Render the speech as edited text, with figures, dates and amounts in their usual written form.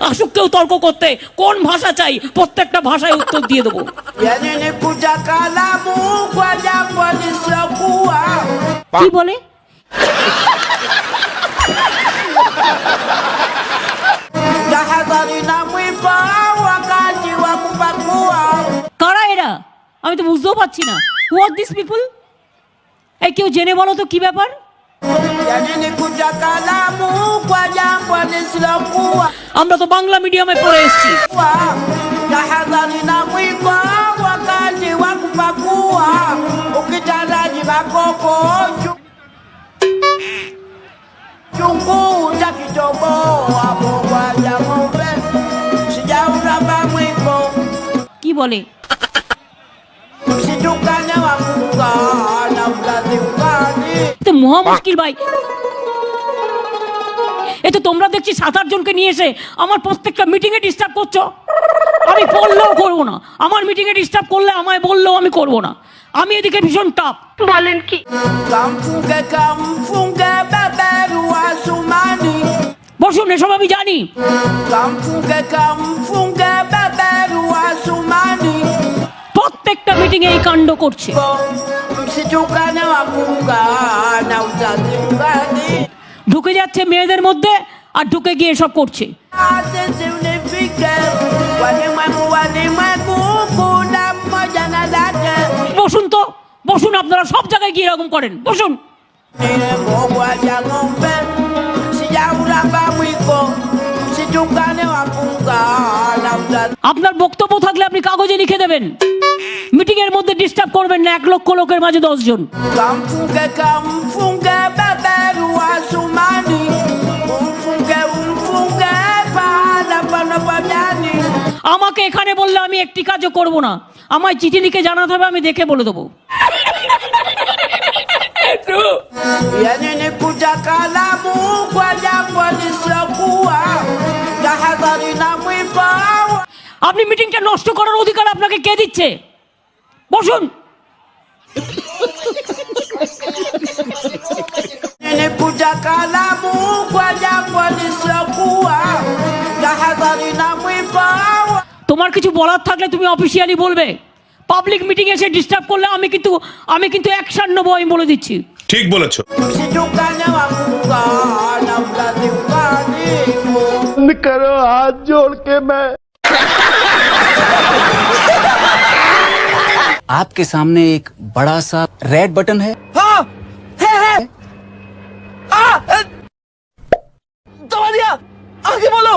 আসুক কেউ তর্ক করতে, কোন ভাষা চাই প্রত্যেকটা ভাষায় উত্তর দিয়ে দেবো। কি বলে? কারা এরা? আমি তো বুঝতেও পারছি না। হু আর দিস পিপল? এই কেউ জেনে বলো তো কি ব্যাপার? আমরা তো বাংলা মিডিয়ামে পড়ে এসেছি। কি বলে? তো মহা মুশকিল ভাই। এ তো তোমরা দেখছি 7-8 জনকে নিয়ে এসে আমার প্রত্যেকটা মিটিং এ ডিস্টার্ব করছো। আমি বললেও করবো না, আমার মিটিং এ ডিস্টার্ব করলে আমায় বললেও আমি করবো না। আমি এদিকে ভীষণ টাপ। বলেন কি? বসুন, এসব আমি জানি। প্রত্যেকটা মিটিং এ এই কাণ্ড করছে। ঢুকে যাচ্ছে মেয়েদের মধ্যে আর ঢুকে গিয়ে সব করছে। বসুন তো, বসুন, আপনারা সব জায়গায় গিয়ে এরকম করেন, বসুন। আপনার বক্তব্য থাকলে আপনি কাগজে লিখে দেবেন, মিটিং এর মধ্যে ডিস্টার্ব করবেন না 1 লক্ষ লোকের মাঝে 10 জন। আমাকে এখানে বললে আমি একটি কাজও করব না। আমায় চিঠি লিখে জানাতে হবে, আমি দেখে বলে দেবো। আপনি মিটিংটা নষ্ট করার অধিকার আপনাকে কে দিচ্ছে? বসুন। তোমার কিছু বলার থাকলে তুমি অফিসিয়ালি বলবে। পাবলিক মিটিং এসে ডিস্টার্ব করলে আমি কিন্তু অ্যাকশন নেবো, আমি বলে দিচ্ছি। ঠিক বলেছো। करो हाथ जोड़ के मैं। आपके सामने एक बड़ा सा रेड बटन है। हाँ है। दबा दिया, आगे बोलो।